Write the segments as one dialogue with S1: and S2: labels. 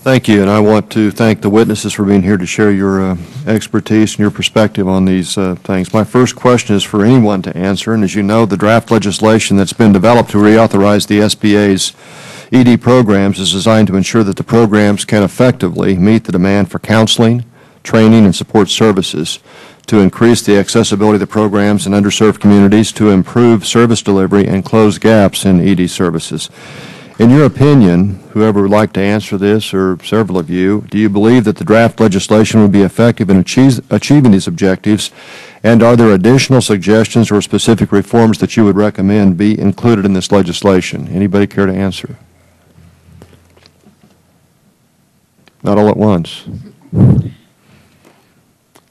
S1: Thank you, and I want to thank the witnesses for being here to share your expertise and your perspective on these things. My first question is for anyone to answer, and as you know, the draft legislation that's been developed to reauthorize the SBA's ED programs is designed to ensure that the programs can effectively meet the demand for counseling, training, and support services, to increase the accessibility of the programs in underserved communities, to improve service delivery, and close gaps in ED services. In your opinion, whoever would like to answer this, or several of you, do you believe that the draft legislation would be effective in achieving these objectives, and are there additional suggestions or specific reforms that you would recommend be included in this legislation? Anybody care to answer? Not all at once.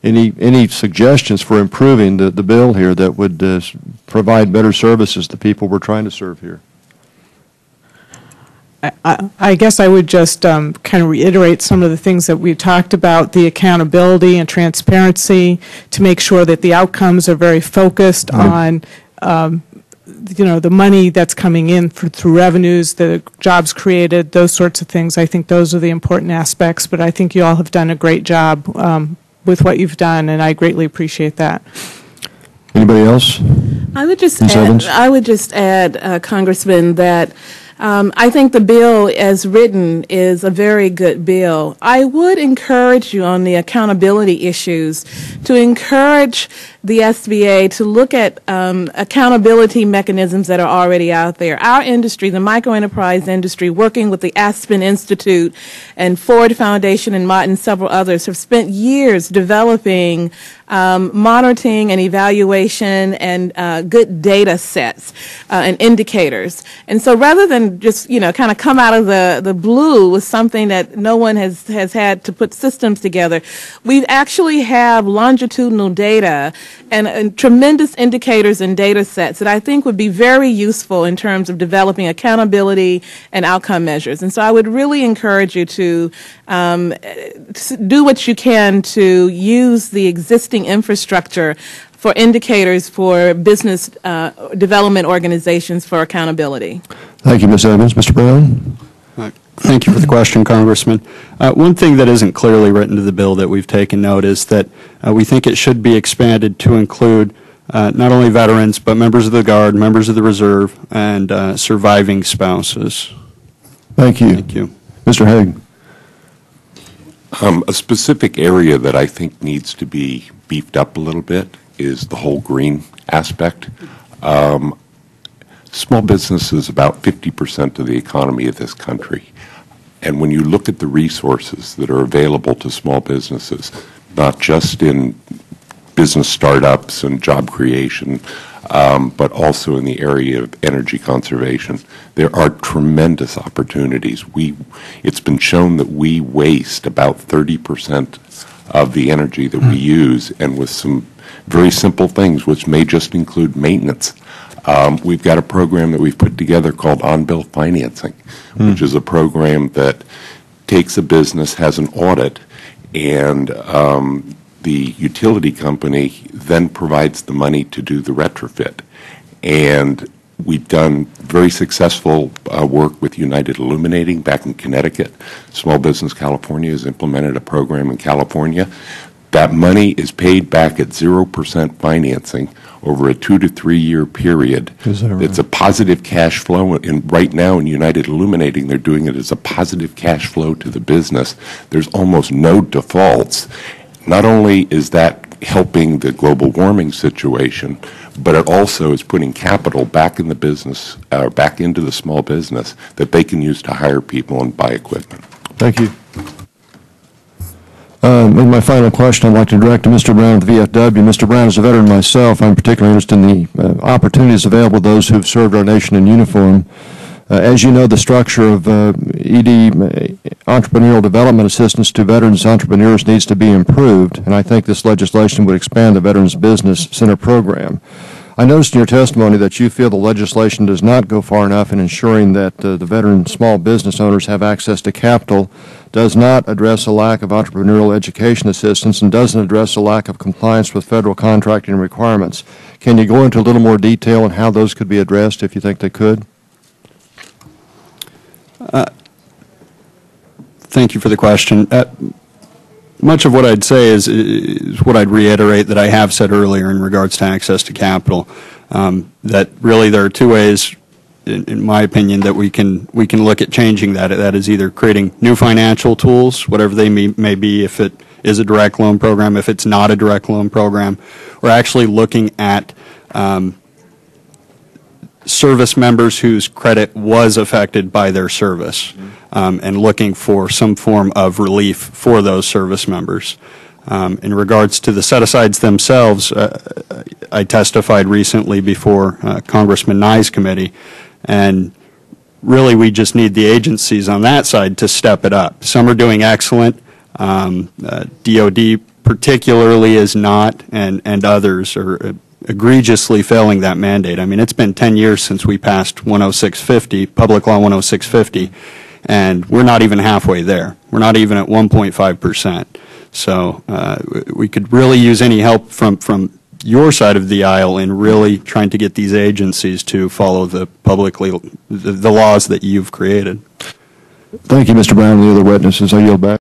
S1: Any suggestions for improving the bill here that would provide better services to people we're trying to serve here?
S2: I guess I would just kind of reiterate some of the things that we've talked about, the accountability and transparency, to make sure that the outcomes are very focused on, the money that's coming in through revenues, the jobs created, those sorts of things. I think those are the important aspects, but I think you all have done a great job with what you've done, and I greatly appreciate that.
S1: Anybody else?
S3: I would just add, Congressman, that I think the bill as written is a very good bill. I would encourage you on the accountability issues to encourage the SBA to look at accountability mechanisms that are already out there. Our industry, the microenterprise industry, working with the Aspen Institute and Ford Foundation and several others, have spent years developing monitoring and evaluation and good data sets and indicators. And so rather than just, kind of come out of the blue with something that no one has had to put systems together, we actually have longitudinal data and tremendous indicators and data sets that I think would be very useful in terms of developing accountability and outcome measures. And so I would really encourage you to do what you can to use the existing infrastructure for indicators for business development organizations for accountability.
S1: Thank you, Ms. Evans. Mr. Brown?
S4: Thank you for the question, Congressman. One thing that isn't clearly written to the bill that we've taken note is that we think it should be expanded to include not only veterans, but members of the Guard, members of the Reserve, and surviving spouses.
S1: Thank you.
S4: Thank you.
S1: Mr. Haig.
S5: A specific area that I think needs to be beefed up a little bit is the whole green aspect. Small business is about 50% of the economy of this country. And when you look at the resources that are available to small businesses, not just in business startups and job creation, but also in the area of energy conservation, there are tremendous opportunities. It's been shown that we waste about 30% of the energy that we use, and with some very simple things, which may just include maintenance. We've got a program that we've put together called on-bill financing, which is a program that takes a business, has an audit, and the utility company then provides the money to do the retrofit. And we've done very successful work with United Illuminating back in Connecticut. Small Business California has implemented a program in California. That money is paid back at 0% financing over a 2 to 3 year period.
S1: Is that right?
S5: It's a positive cash flow, and right now in United Illuminating, they're doing it as a positive cash flow to the business. There's almost no defaults. Not only is that helping the global warming situation, but it also is putting capital back in the business, back into the small business that they can use to hire people and buy equipment.
S1: Thank you. And my final question I'd like to direct to Mr. Brown of the VFW. Mr. Brown, as a veteran myself, I'm particularly interested in the opportunities available to those who've served our nation in uniform. As you know, the structure of ED entrepreneurial development assistance to veterans entrepreneurs needs to be improved, and I think this legislation would expand the Veterans Business Center program. I noticed in your testimony that you feel the legislation does not go far enough in ensuring that the veteran small business owners have access to capital, does not address a lack of entrepreneurial education assistance, and doesn't address a lack of compliance with federal contracting requirements. Can you go into a little more detail on how those could be addressed if you think they could?
S4: Thank you for the question. Much of what I'd say is what I'd reiterate that I have said earlier in regards to access to capital. That really there are two ways, in my opinion, that we can look at changing that. That is either creating new financial tools, whatever they may be, if it is a direct loan program, if it's not a direct loan program, or actually looking at service members whose credit was affected by their service, and looking for some form of relief for those service members. In regards to the set-asides themselves, I testified recently before Congressman Nye's committee, and really we just need the agencies on that side to step it up. Some are doing excellent. DOD particularly is not, and others are egregiously failing that mandate. I mean, it's been 10 years since we passed 10650, Public Law 10650, and we're not even halfway there. We're not even at 1.5%. So we could really use any help from your side of the aisle in really trying to get these agencies to follow the laws that you've created.
S1: Thank you, Mr. Brown, and the other witnesses. I yield back.